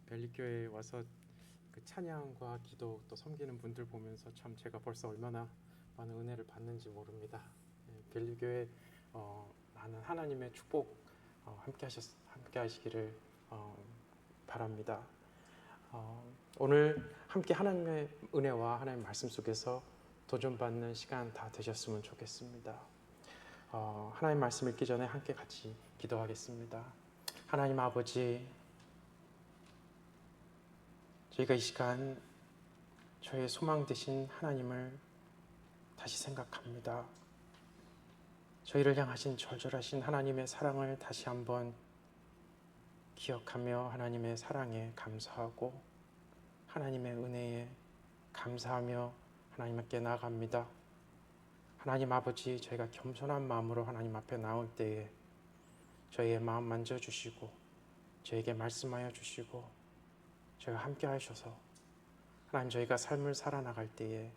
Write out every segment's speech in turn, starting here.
벨리교회에 와서 그 찬양과 기도 또 섬기는 분들 보면서 참 제가 벌써 얼마나 많은 은혜를 받는지 모릅니다. 벨리교회 많은 하나님의 축복 함께 하시기를 바랍니다. 오늘 함께 하나님의 은혜와 하나님의 말씀 속에서 도전받는 시간 다 되셨으면 좋겠습니다. 하나님 말씀 읽기 전에 함께 같이 기도하겠습니다. 하나님 아버지, 저희가 이 시간 저의 소망 되신 하나님을 다시 생각합니다. 저희를 향하신 절절하신 하나님의 사랑을 다시 한번 기억하며 하나님의 사랑에 감사하고 하나님의 은혜에 감사하며 하나님께 나아갑니다. 하나님 아버지, 저희가 겸손한 마음으로 하나님 앞에 나올 때에 저희의 마음 만져주시고 저에게 말씀하여 주시고 저희가 함께 하셔서 하나님, 저희가 삶을 살아나갈 때에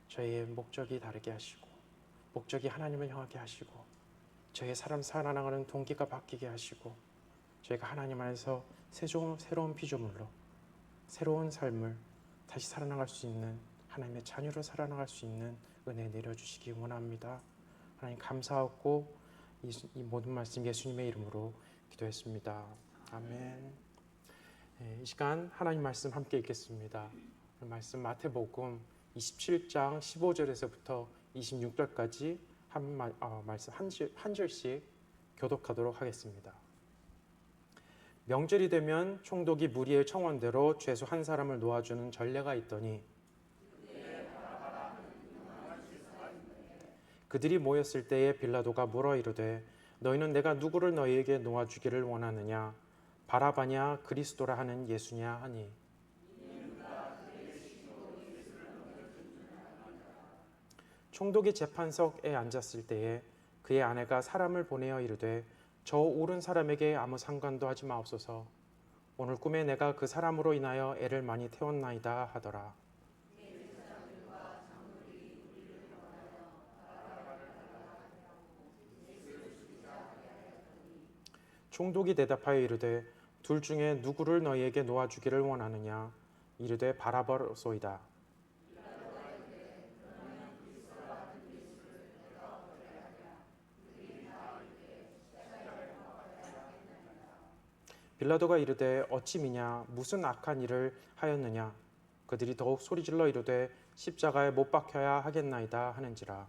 저희의 목적이 다르게 하시고 목적이 하나님을 향하게 하시고 저희의 삶 살아나가는 동기가 바뀌게 하시고 저희가 하나님 안에서 새로운 피조물로 새로운 삶을 다시 살아나갈 수 있는 하나님의 자녀로 살아나갈 수 있는 은혜 내려주시기 원합니다. 하나님 감사하고 이 모든 말씀 예수님의 이름으로 기도했습니다. 아멘. 이 시간 하나님 말씀 함께 읽겠습니다. 말씀 마태복음 27장 15절에서부터 26절까지 말씀 한 절씩 교독하도록 하겠습니다. 명절이 되면 총독이 무리의 청원대로 죄수 한 사람을 놓아주는 전례가 있더니 그들이 모였을 때에 빌라도가 물어 이르되 너희는 내가 누구를 너희에게 놓아주기를 원하느냐? 바라바냐 그리스도라 하는 예수냐 하니 총독이 재판석에 앉았을 때에 그의 아내가 사람을 보내어 이르되 저 옳은 사람에게 아무 상관도 하지 마옵소서. 오늘 꿈에 내가 그 사람으로 인하여 애를 많이 태웠나이다 하더라. 총독이 대답하여 이르되 둘 중에 누구를 너희에게 놓아주기를 원하느냐? 이르되 바라바로소이다. 빌라도가 이르되 어찌 미냐? 무슨 악한 일을 하였느냐? 그들이 더욱 소리질러 이르되 십자가에 못 박혀야 하겠나이다 하는지라.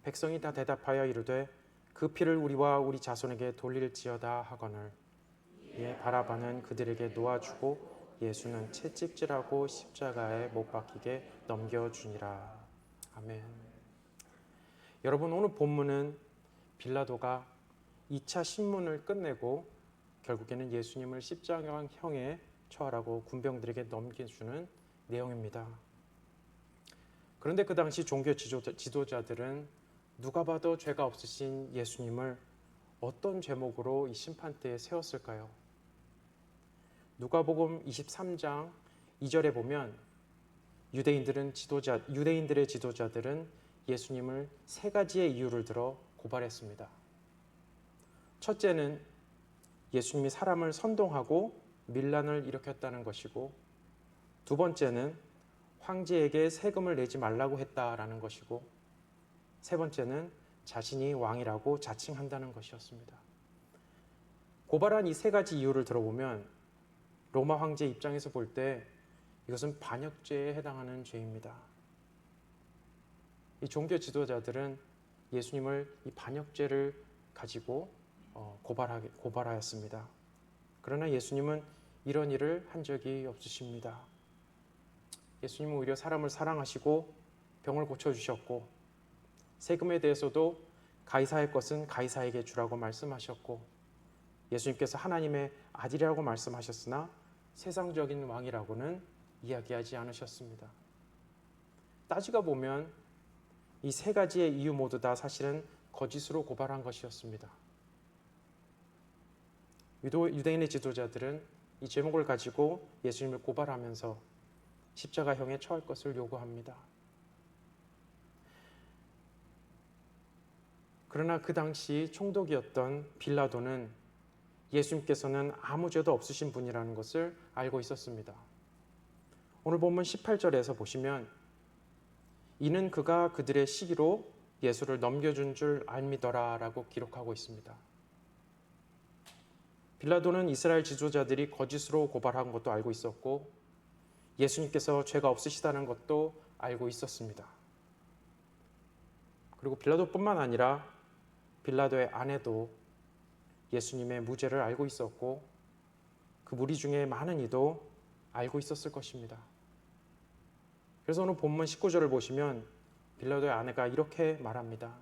백성이 다 대답하여 이르되 그 피를 우리와 우리 자손에게 돌릴지어다 하거늘. 이에 바라바는 그들에게 놓아주고 예수는 채찍질하고 십자가에 못 박히게 넘겨주니라. 아멘. 여러분, 오늘 본문은 빌라도가 2차 신문을 끝내고 결국에는 예수님을 십자가형에 처하라고 군병들에게 넘겨주는 내용입니다. 그런데 그 당시 종교 지도자들은 누가 봐도 죄가 없으신 예수님을 어떤 제목으로 이 심판대에 세웠을까요? 누가복음 23장 2절에 보면 유대인들의 지도자들은 예수님을 세 가지의 이유를 들어 고발했습니다. 첫째는 예수님이 사람을 선동하고 밀란을 일으켰다는 것이고, 두 번째는 황제에게 세금을 내지 말라고 했다라는 것이고, 세 번째는 자신이 왕이라고 자칭한다는 것이었습니다. 고발한 이 세 가지 이유를 들어보면 로마 황제 입장에서 볼 때 이것은 반역죄에 해당하는 죄입니다. 이 종교 지도자들은 예수님을 이 반역죄를 가지고 고발하였습니다. 그러나 예수님은 이런 일을 한 적이 없으십니다. 예수님은 오히려 사람을 사랑하시고 병을 고쳐주셨고, 세금에 대해서도 가이사의 것은 가이사에게 주라고 말씀하셨고, 예수님께서 하나님의 아들이라고 말씀하셨으나 세상적인 왕이라고는 이야기하지 않으셨습니다. 따지고 보면 이 세 가지의 이유 모두 다 사실은 거짓으로 고발한 것이었습니다. 유대인의 지도자들은 이 제목을 가지고 예수님을 고발하면서 십자가형에 처할 것을 요구합니다. 그러나 그 당시 총독이었던 빌라도는 예수님께서는 아무 죄도 없으신 분이라는 것을 알고 있었습니다. 오늘 본문 18절에서 보시면 이는 그가 그들의 시기로 예수를 넘겨준 줄 알미더라 라고 기록하고 있습니다. 빌라도는 이스라엘 지도자들이 거짓으로 고발한 것도 알고 있었고 예수님께서 죄가 없으시다는 것도 알고 있었습니다. 그리고 빌라도뿐만 아니라 빌라도의 아내도 예수님의 무죄를 알고 있었고 그 무리 중에 많은 이도 알고 있었을 것입니다. 그래서 오늘 본문 19절을 보시면 빌라도의 아내가 이렇게 말합니다.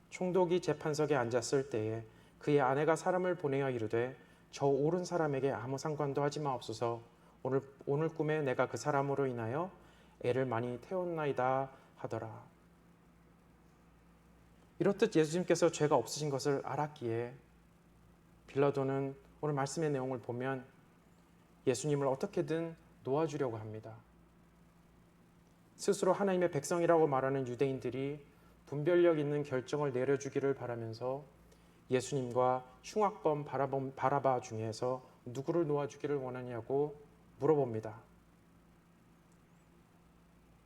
총독이 재판석에 앉았을 때에 그의 아내가 사람을 보내어 이르되 저 옳은 사람에게 아무 상관도 하지 마옵소서. 오늘 꿈에 내가 그 사람으로 인하여 애를 많이 태웠나이다 하더라. 이렇듯 예수님께서 죄가 없으신 것을 알았기에 빌라도는 오늘 말씀의 내용을 보면 예수님을 어떻게든 놓아주려고 합니다. 스스로 하나님의 백성이라고 말하는 유대인들이 분별력 있는 결정을 내려주기를 바라면서 예수님과 흉악범 바라바 중에서 누구를 놓아주기를 원하냐고 물어봅니다.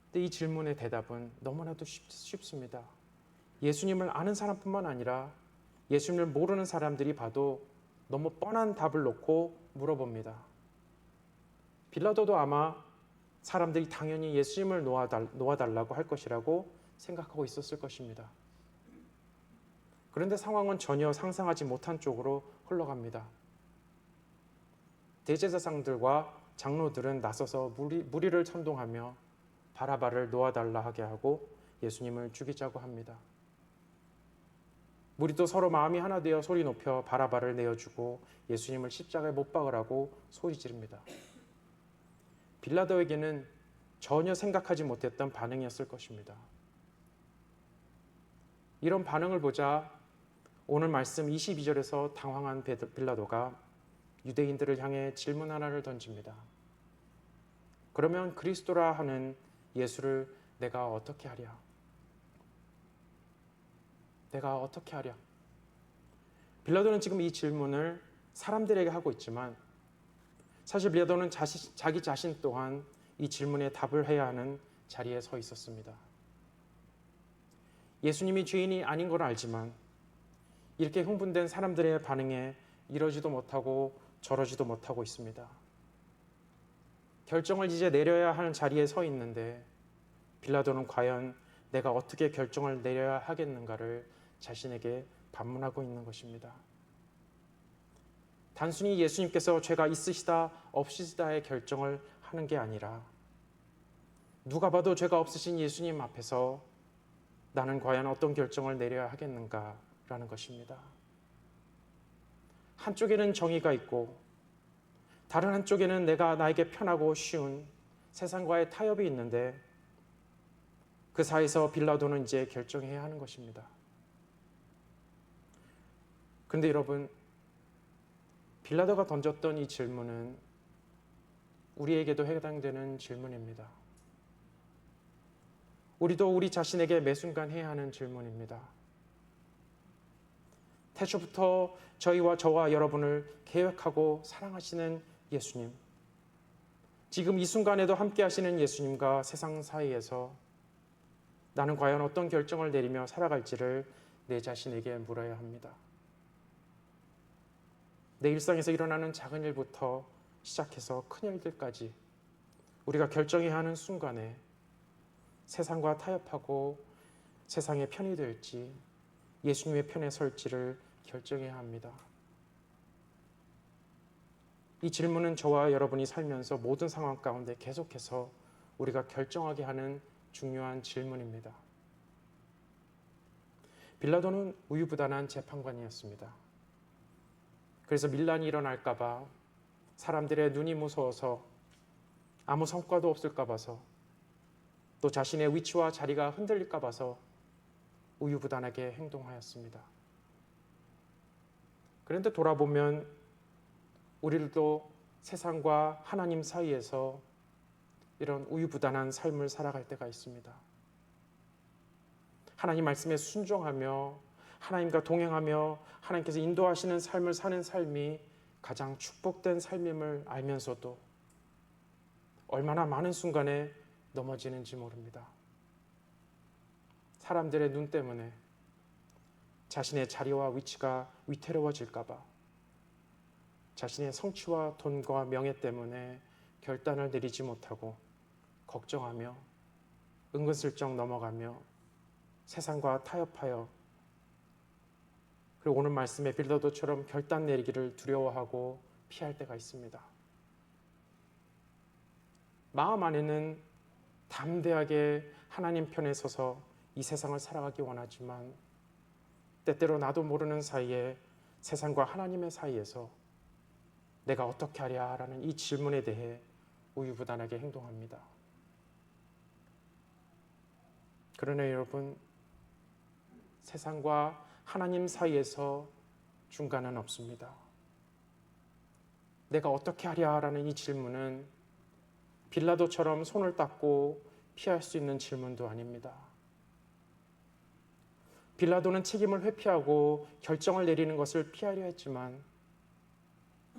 근데 이 질문의 대답은 너무나도 쉽습니다. 예수님을 아는 사람뿐만 아니라 예수님을 모르는 사람들이 봐도 너무 뻔한 답을 놓고 물어봅니다. 빌라도도 아마 사람들이 당연히 예수님을 놓아달라고 할 것이라고 생각하고 있었을 것입니다. 그런데 상황은 전혀 상상하지 못한 쪽으로 흘러갑니다. 대제사장들과 장로들은 나서서 무리를 선동하며 바라바를 놓아달라 하게 하고 예수님을 죽이자고 합니다. 무리도 서로 마음이 하나 되어 소리 높여 바라바를 내어주고 예수님을 십자가에 못 박으라고 소리 지릅니다. 빌라도에게는 전혀 생각하지 못했던 반응이었을 것입니다. 이런 반응을 보자 오늘 말씀 22절에서 당황한 빌라도가 유대인들을 향해 질문 하나를 던집니다. 그러면 그리스도라 하는 예수를 내가 어떻게 하랴? 내가 어떻게 하랴? 빌라도는 지금 이 질문을 사람들에게 하고 있지만 사실 빌라도는 자기 자신 또한 이 질문에 답을 해야 하는 자리에 서 있었습니다. 예수님이 죄인이 아닌 걸 알지만 이렇게 흥분된 사람들의 반응에 이러지도 못하고 저러지도 못하고 있습니다. 결정을 이제 내려야 하는 자리에 서 있는데 빌라도는 과연 내가 어떻게 결정을 내려야 하겠는가를 자신에게 반문하고 있는 것입니다. 단순히 예수님께서 죄가 있으시다 없으시다의 결정을 하는 게 아니라 누가 봐도 죄가 없으신 예수님 앞에서 나는 과연 어떤 결정을 내려야 하겠는가라는 것입니다. 한쪽에는 정의가 있고 다른 한쪽에는 나에게 편하고 쉬운 세상과의 타협이 있는데 그 사이에서 빌라도는 이제 결정해야 하는 것입니다. 그런데 여러분, 빌라도가 던졌던 이 질문은 우리에게도 해당되는 질문입니다. 우리도 우리 자신에게 매 순간 해야 하는 질문입니다. 태초부터 저와 여러분을 계획하고 사랑하시는 예수님, 지금 이 순간에도 함께 하시는 예수님과 세상 사이에서 나는 과연 어떤 결정을 내리며 살아갈지를 내 자신에게 물어야 합니다. 내 일상에서 일어나는 작은 일부터 시작해서 큰 일들까지 우리가 결정해야 하는 순간에 세상과 타협하고 세상의 편이 될지 예수님의 편에 설지를 결정해야 합니다. 이 질문은 저와 여러분이 살면서 모든 상황 가운데 계속해서 우리가 결정하게 하는 중요한 질문입니다. 빌라도는 우유부단한 재판관이었습니다. 그래서 밀란이 일어날까 봐, 사람들의 눈이 무서워서 아무 성과도 없을까 봐서, 또 자신의 위치와 자리가 흔들릴까 봐서 우유부단하게 행동하였습니다. 그런데 돌아보면 우리들도 세상과 하나님 사이에서 이런 우유부단한 삶을 살아갈 때가 있습니다. 하나님 말씀에 순종하며 하나님과 동행하며 하나님께서 인도하시는 삶을 사는 삶이 가장 축복된 삶임을 알면서도 얼마나 많은 순간에 넘어지는지 모릅니다. 사람들의 눈 때문에 자신의 자리와 위치가 위태로워질까 봐, 자신의 성취와 돈과 명예 때문에 결단을 내리지 못하고 걱정하며 은근슬쩍 넘어가며 세상과 타협하여, 그리고 오늘 말씀의 빌라도처럼 결단 내리기를 두려워하고 피할 때가 있습니다. 마음 안에는 담대하게 하나님 편에 서서 이 세상을 살아가기 원하지만 때때로 나도 모르는 사이에 세상과 하나님의 사이에서 내가 어떻게 하랴라는 이 질문에 대해 우유부단하게 행동합니다. 그러나 여러분, 세상과 하나님 사이에서 중간은 없습니다. 내가 어떻게 하랴라는 이 질문은 빌라도처럼 손을 닦고 피할 수 있는 질문도 아닙니다. 빌라도는 책임을 회피하고 결정을 내리는 것을 피하려 했지만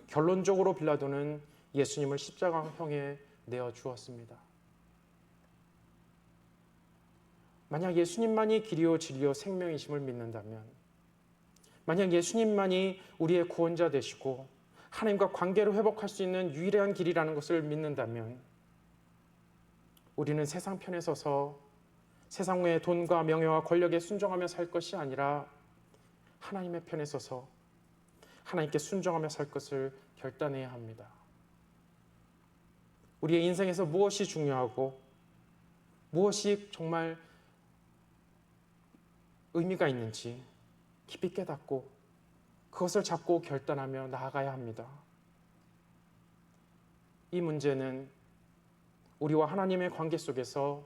결론적으로 빌라도는 예수님을 십자가형에 내어 주었습니다. 만약 예수님만이 길이요 진리요 생명이심을 믿는다면, 만약 예수님만이 우리의 구원자 되시고 하나님과 관계를 회복할 수 있는 유일한 길이라는 것을 믿는다면, 우리는 세상 편에 서서 세상의 돈과 명예와 권력에 순종하며 살 것이 아니라 하나님의 편에 서서 하나님께 순종하며 살 것을 결단해야 합니다. 우리의 인생에서 무엇이 중요하고 무엇이 정말 의미가 있는지 깊이 깨닫고 그것을 잡고 결단하며 나아가야 합니다. 이 문제는 우리와 하나님의 관계 속에서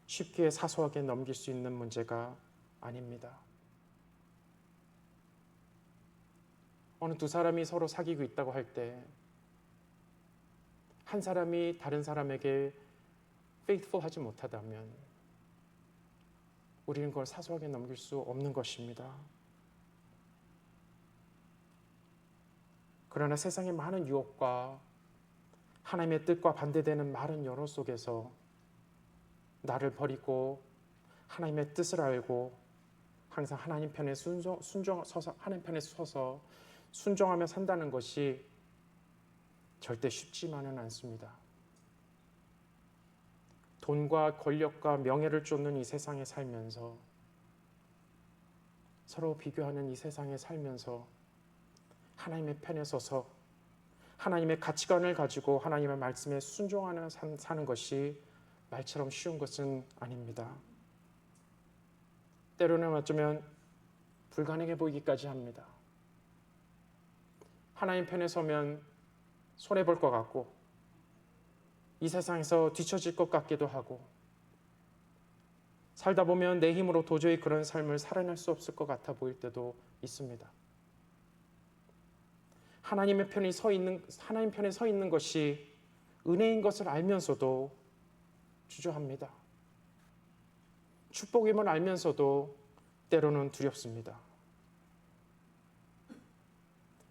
쉽게 사소하게 넘길 수 있는 문제가 아닙니다. 어느 두 사람이 서로 사귀고 있다고 할 때 한 사람이 다른 사람에게 faithful하지 못하다면 우리는 그걸 사소하게 넘길 수 없는 것입니다. 그러나 세상의 많은 유혹과 하나님의 뜻과 반대되는 많은 여론 속에서 나를 버리고 하나님의 뜻을 알고 항상 하나님 편에 하나님 편에 서서 순종하며 산다는 것이 절대 쉽지만은 않습니다. 돈과 권력과 명예를 쫓는 이 세상에 살면서, 서로 비교하는 이 세상에 살면서 하나님의 편에 서서 하나님의 가치관을 가지고 하나님의 말씀에 순종하는 사는 것이 말처럼 쉬운 것은 아닙니다. 때로는 어쩌면 불가능해 보이기까지 합니다. 하나님 편에 서면 손해볼 것 같고 이 세상에서 뒤처질 것 같기도 하고 살다 보면 내 힘으로 도저히 그런 삶을 살아낼 수 없을 것 같아 보일 때도 있습니다. 하나님 편에 서 있는 것이 은혜인 것을 알면서도 주저합니다. 축복임을 알면서도 때로는 두렵습니다.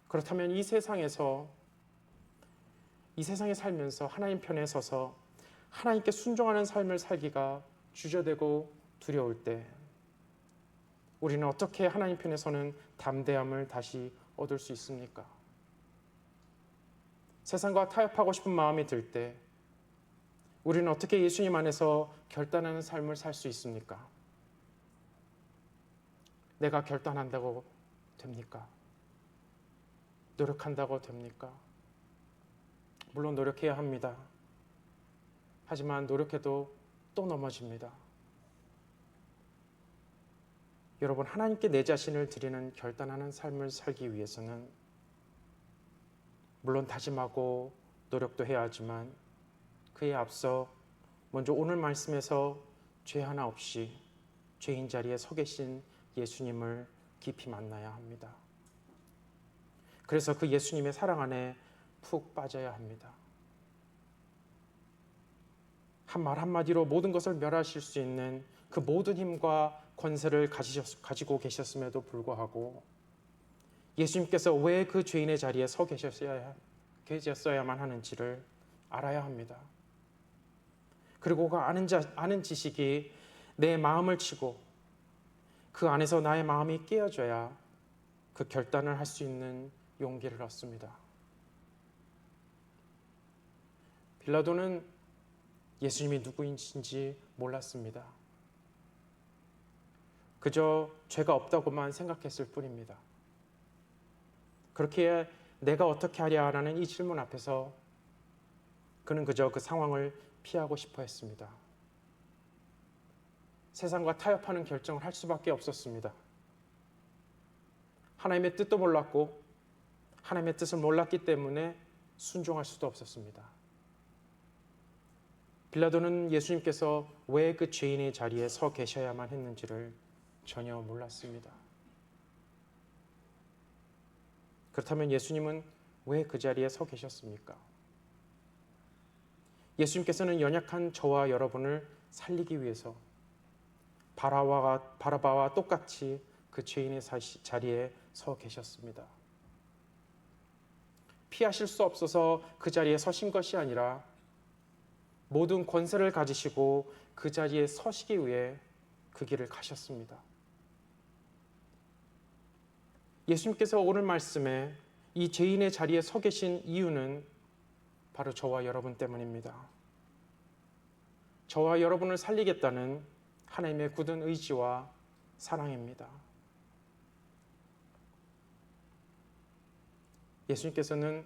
그렇다면 이 세상에 살면서 하나님 편에 서서 하나님께 순종하는 삶을 살기가 주저되고 두려울 때 우리는 어떻게 하나님 편에 서는 담대함을 다시 얻을 수 있습니까? 세상과 타협하고 싶은 마음이 들 때 우리는 어떻게 예수님 안에서 결단하는 삶을 살 수 있습니까? 내가 결단한다고 됩니까? 노력한다고 됩니까? 물론 노력해야 합니다. 하지만 노력해도 또 넘어집니다. 여러분, 하나님께 내 자신을 드리는 결단하는 삶을 살기 위해서는 물론 다짐하고 노력도 해야 하지만 그에 앞서 먼저 오늘 말씀에서 죄 하나 없이 죄인 자리에 서 계신 예수님을 깊이 만나야 합니다. 그래서 그 예수님의 사랑 안에 푹 빠져야 합니다. 한 말 한마디로 모든 것을 멸하실 수 있는 그 모든 힘과 권세를 가지고 계셨음에도 불구하고 예수님께서 왜 그 죄인의 자리에 서 계셨어야만 하는지를 알아야 합니다. 그리고 그 아는 지식이 내 마음을 치고 그 안에서 나의 마음이 깨어져야 그 결단을 할 수 있는 용기를 얻습니다. 빌라도는 예수님이 누구인지 몰랐습니다. 그저 죄가 없다고만 생각했을 뿐입니다. 그렇기에 내가 어떻게 하랴라는 이 질문 앞에서 그는 그저 그 상황을 피하고 싶어 했습니다. 세상과 타협하는 결정을 할 수밖에 없었습니다. 하나님의 뜻도 몰랐고 하나님의 뜻을 몰랐기 때문에 순종할 수도 없었습니다. 빌라도는 예수님께서 왜 그 죄인의 자리에 서 계셔야만 했는지를 전혀 몰랐습니다. 그렇다면 예수님은 왜 그 자리에 서 계셨습니까? 예수님께서는 연약한 저와 여러분을 살리기 위해서 바라바와 똑같이 그 죄인의 자리에 서 계셨습니다. 피하실 수 없어서 그 자리에 서신 것이 아니라 모든 권세를 가지시고 그 자리에 서시기 위해 그 길을 가셨습니다. 예수님께서 오늘 말씀에 이 죄인의 자리에 서 계신 이유는 바로 저와 여러분 때문입니다. 저와 여러분을 살리겠다는 하나님의 굳은 의지와 사랑입니다. 예수님께서는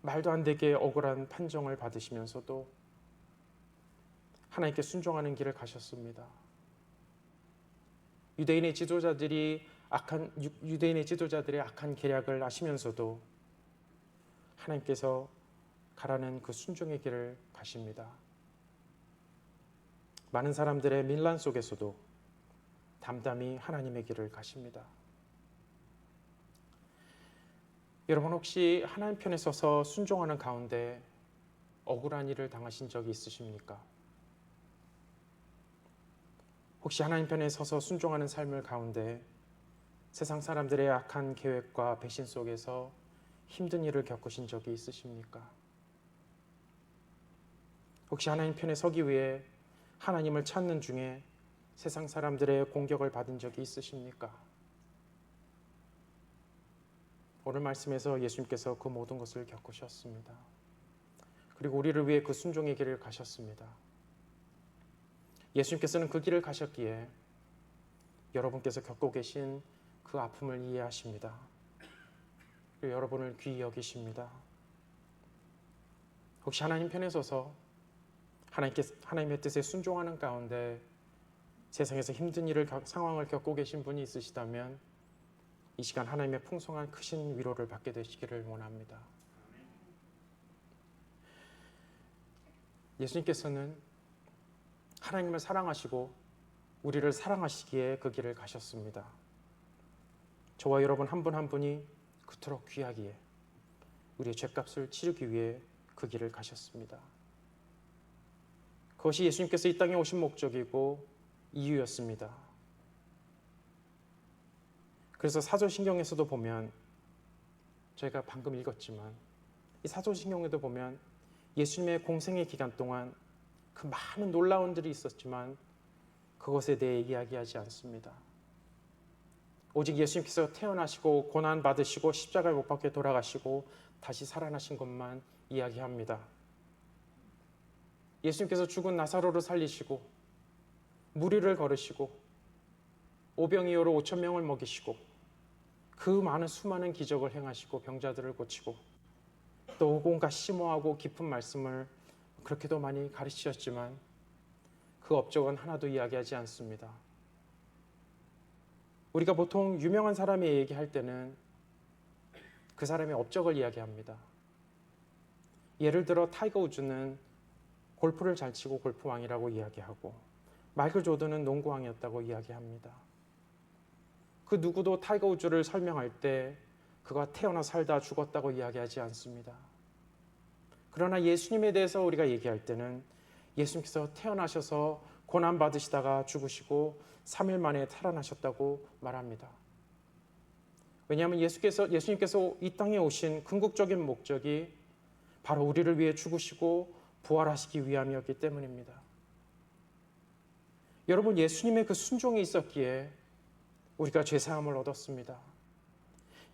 말도 안 되게 억울한 판정을 받으시면서도 하나님께 순종하는 길을 가셨습니다. 유대인의 지도자들의 악한 계략을 아시면서도 하나님께서 가라는 그 순종의 길을 가십니다. 많은 사람들의 밀란 속에서도 담담히 하나님의 길을 가십니다. 여러분 혹시 하나님 편에 서서 순종하는 가운데 억울한 일을 당하신 적이 있으십니까? 혹시 하나님 편에 서서 순종하는 삶을 가운데 세상 사람들의 악한 계획과 배신 속에서 힘든 일을 겪으신 적이 있으십니까? 혹시 하나님 편에 서기 위해 하나님을 찾는 중에 세상 사람들의 공격을 받은 적이 있으십니까? 오늘 말씀에서 예수님께서 그 모든 것을 겪으셨습니다. 그리고 우리를 위해 그 순종의 길을 가셨습니다. 예수님께서는 그 길을 가셨기에 여러분께서 겪고 계신 그 아픔을 이해하십니다. 그리고 여러분을 귀히 여기십니다. 혹시 하나님 편에 서서 하나님의 뜻에 순종하는 가운데 세상에서 힘든 상황을 겪고 계신 분이 있으시다면 이 시간 하나님의 풍성한 크신 위로를 받게 되시기를 원합니다. 예수님께서는 하나님을 사랑하시고 우리를 사랑하시기에 그 길을 가셨습니다. 저와 여러분 한 분 한 분이 그토록 귀하기에 우리의 죄값을 치르기 위해 그 길을 가셨습니다. 그것이 예수님께서 이 땅에 오신 목적이고 이유였습니다. 그래서 사도신경에서도 보면 저희가 방금 읽었지만 이 사도신경에도 보면 예수님의 공생의 기간 동안 그 많은 놀라운 일이 있었지만 그것에 대해 이야기하지 않습니다. 오직 예수님께서 태어나시고 고난받으시고 십자가에 못 박혀 돌아가시고 다시 살아나신 것만 이야기합니다. 예수님께서 죽은 나사로를 살리시고 무리를 걸으시고 오병이어로 5,000명을 먹이시고 그 많은 수많은 기적을 행하시고 병자들을 고치고 또 온갖 심오하고 깊은 말씀을 그렇게도 많이 가르치셨지만 그 업적은 하나도 이야기하지 않습니다. 우리가 보통 유명한 사람의 얘기할 때는 그 사람의 업적을 이야기합니다. 예를 들어 타이거 우즈는 골프를 잘 치고 골프왕이라고 이야기하고 마이클 조던은 농구왕이었다고 이야기합니다. 그 누구도 타이거 우즈를 설명할 때 그가 태어나 살다 죽었다고 이야기하지 않습니다. 그러나 예수님에 대해서 우리가 얘기할 때는 예수님께서 태어나셔서 고난받으시다가 죽으시고 3일 만에 살아나셨다고 말합니다. 왜냐하면 예수님께서 이 땅에 오신 궁극적인 목적이 바로 우리를 위해 죽으시고 부활하시기 위함이었기 때문입니다. 여러분, 예수님의 그 순종이 있었기에 우리가 죄사함을 얻었습니다.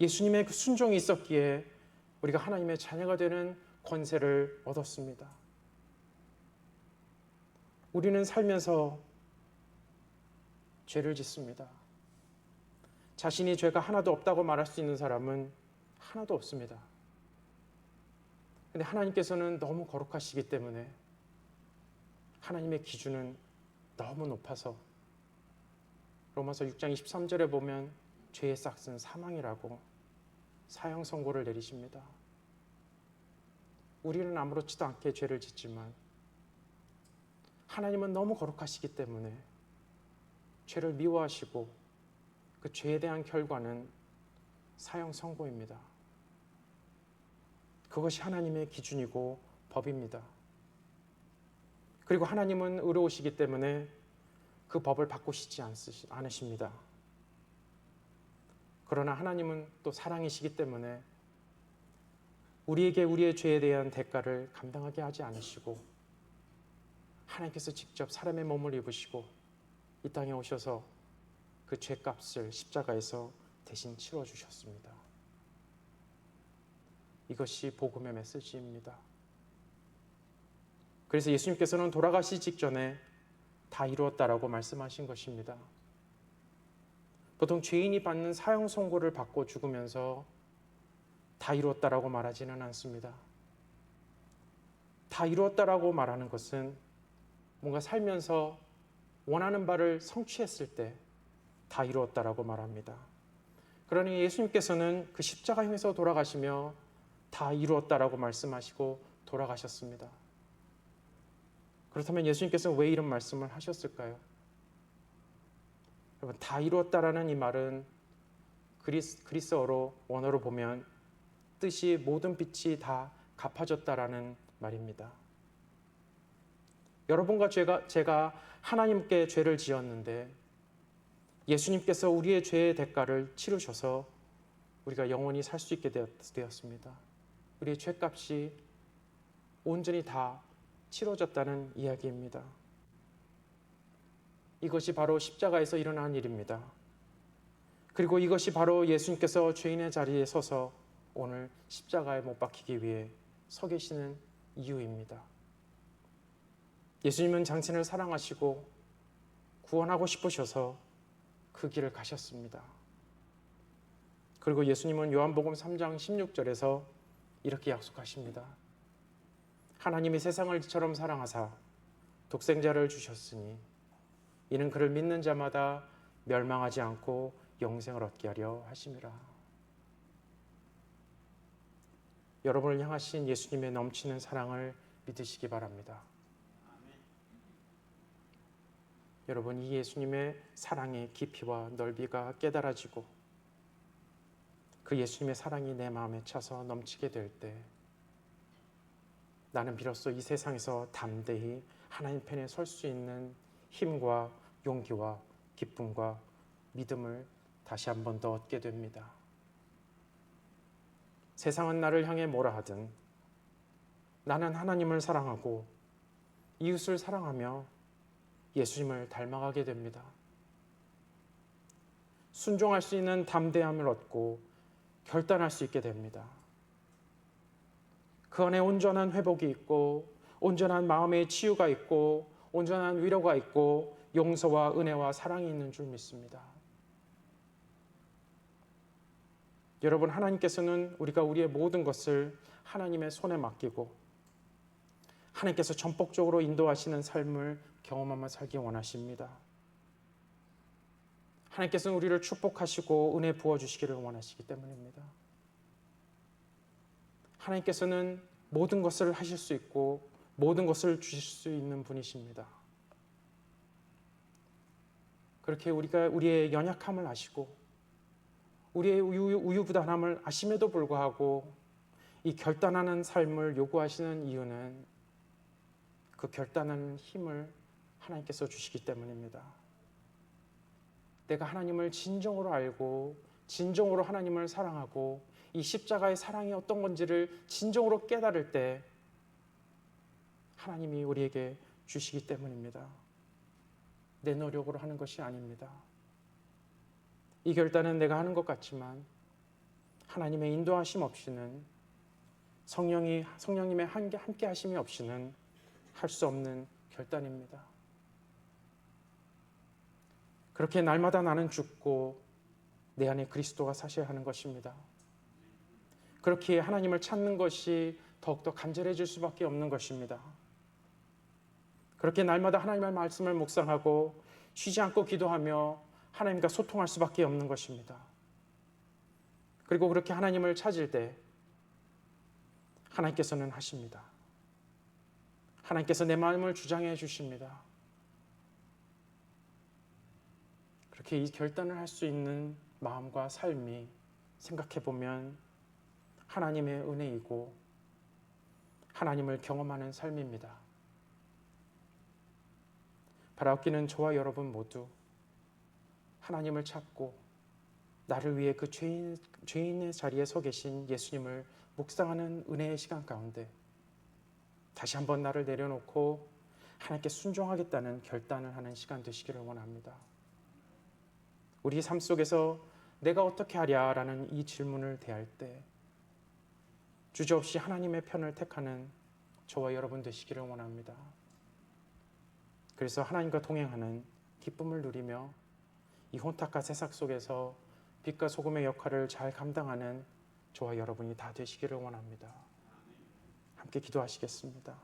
예수님의 그 순종이 있었기에 우리가 하나님의 자녀가 되는 권세를 얻었습니다. 우리는 살면서 죄를 짓습니다. 자신이 죄가 하나도 없다고 말할 수 있는 사람은 하나도 없습니다. 근데 하나님께서는 너무 거룩하시기 때문에 하나님의 기준은 너무 높아서 로마서 6장 23절에 보면 죄의 싹은 사망이라고 사형 선고를 내리십니다. 우리는 아무렇지도 않게 죄를 짓지만 하나님은 너무 거룩하시기 때문에 죄를 미워하시고 그 죄에 대한 결과는 사형 선고입니다. 그것이 하나님의 기준이고 법입니다. 그리고 하나님은 의로우시기 때문에 그 법을 바꾸시지 않으십니다. 그러나 하나님은 또 사랑이시기 때문에 우리에게 우리의 죄에 대한 대가를 감당하게 하지 않으시고 하나님께서 직접 사람의 몸을 입으시고 이 땅에 오셔서 그 죄값을 십자가에서 대신 치러주셨습니다. 이것이 복음의 메시지입니다. 그래서 예수님께서는 돌아가시기 직전에 다 이루었다라고 말씀하신 것입니다. 보통 죄인이 받는 사형 선고를 받고 죽으면서 다 이루었다라고 말하지는 않습니다. 다 이루었다라고 말하는 것은 뭔가 살면서 원하는 바를 성취했을 때 다 이루었다라고 말합니다. 그러니 예수님께서는 그 십자가에서 돌아가시며 다 이루었다라고 말씀하시고 돌아가셨습니다. 그렇다면 예수님께서는 왜 이런 말씀을 하셨을까요? 여러분, 다 이루었다라는 이 말은 그리스어로 원어로 보면 뜻이 모든 빛이 다 갚아졌다라는 말입니다. 여러분과 제가 하나님께 죄를 지었는데 예수님께서 우리의 죄의 대가를 치르셔서 우리가 영원히 살 수 있게 되었습니다. 우리의 죄값이 온전히 다 치러졌다는 이야기입니다. 이것이 바로 십자가에서 일어난 일입니다. 그리고 이것이 바로 예수님께서 죄인의 자리에 서서 오늘 십자가에 못 박히기 위해 서 계시는 이유입니다. 예수님은 당신을 사랑하시고 구원하고 싶으셔서 그 길을 가셨습니다. 그리고 예수님은 요한복음 3장 16절에서 이렇게 약속하십니다. 하나님이 세상을 이처럼 사랑하사 독생자를 주셨으니 이는 그를 믿는 자마다 멸망하지 않고 영생을 얻게 하려 하심이라. 여러분을 향하신 예수님의 넘치는 사랑을 믿으시기 바랍니다. 여러분, 이 예수님의 사랑의 깊이와 넓이가 깨달아지고 그 예수님의 사랑이 내 마음에 차서 넘치게 될 때 나는 비로소 이 세상에서 담대히 하나님 편에 설 수 있는 힘과 용기와 기쁨과 믿음을 다시 한 번 더 얻게 됩니다. 세상은 나를 향해 뭐라 하든 나는 하나님을 사랑하고 이웃을 사랑하며 예수님을 닮아가게 됩니다. 순종할 수 있는 담대함을 얻고 결단할 수 있게 됩니다. 그 안에 온전한 회복이 있고 온전한 마음의 치유가 있고 온전한 위로가 있고 용서와 은혜와 사랑이 있는 줄 믿습니다. 여러분, 하나님께서는 우리가 우리의 모든 것을 하나님의 손에 맡기고 하나님께서 전폭적으로 인도하시는 삶을 경험하며 살기 원하십니다. 하나님께서는 우리를 축복하시고 은혜 부어주시기를 원하시기 때문입니다. 하나님께서는 모든 것을 하실 수 있고 모든 것을 주실 수 있는 분이십니다. 그렇게 우리가 우리의 연약함을 아시고 우리의 우유부단함을 아심에도 불구하고 이 결단하는 삶을 요구하시는 이유는 그 결단하는 힘을 하나님께서 주시기 때문입니다. 내가 하나님을 진정으로 알고 진정으로 하나님을 사랑하고 이 십자가의 사랑이 어떤 건지를 진정으로 깨달을 때 하나님이 우리에게 주시기 때문입니다. 내 노력으로 하는 것이 아닙니다. 이 결단은 내가 하는 것 같지만 하나님의 인도하심 없이는 성령님의 함께 하심이 없이는 할 수 없는 결단입니다. 그렇게 날마다 나는 죽고 내 안에 그리스도가 사셔야 하는 것입니다. 그렇게 하나님을 찾는 것이 더욱더 간절해질 수밖에 없는 것입니다. 그렇게 날마다 하나님의 말씀을 묵상하고 쉬지 않고 기도하며 하나님과 소통할 수밖에 없는 것입니다. 그리고 그렇게 하나님을 찾을 때 하나님께서는 하십니다. 하나님께서 내 마음을 주장해 주십니다. 그렇게 이 결단을 할 수 있는 마음과 삶이 생각해 보면 하나님의 은혜이고 하나님을 경험하는 삶입니다. 바라옵기는 저와 여러분 모두 하나님을 찾고 나를 위해 그 죄인의 자리에 서 계신 예수님을 묵상하는 은혜의 시간 가운데 다시 한번 나를 내려놓고 하나님께 순종하겠다는 결단을 하는 시간 되시기를 원합니다. 우리 삶 속에서 내가 어떻게 하랴라는 이 질문을 대할 때 주저없이 하나님의 편을 택하는 저와 여러분 되시기를 원합니다. 그래서 하나님과 동행하는 기쁨을 누리며 이 혼탁한 세상 속에서 빛과 소금의 역할을 잘 감당하는 저와 여러분이 다 되시기를 원합니다. 함께 기도하시겠습니다.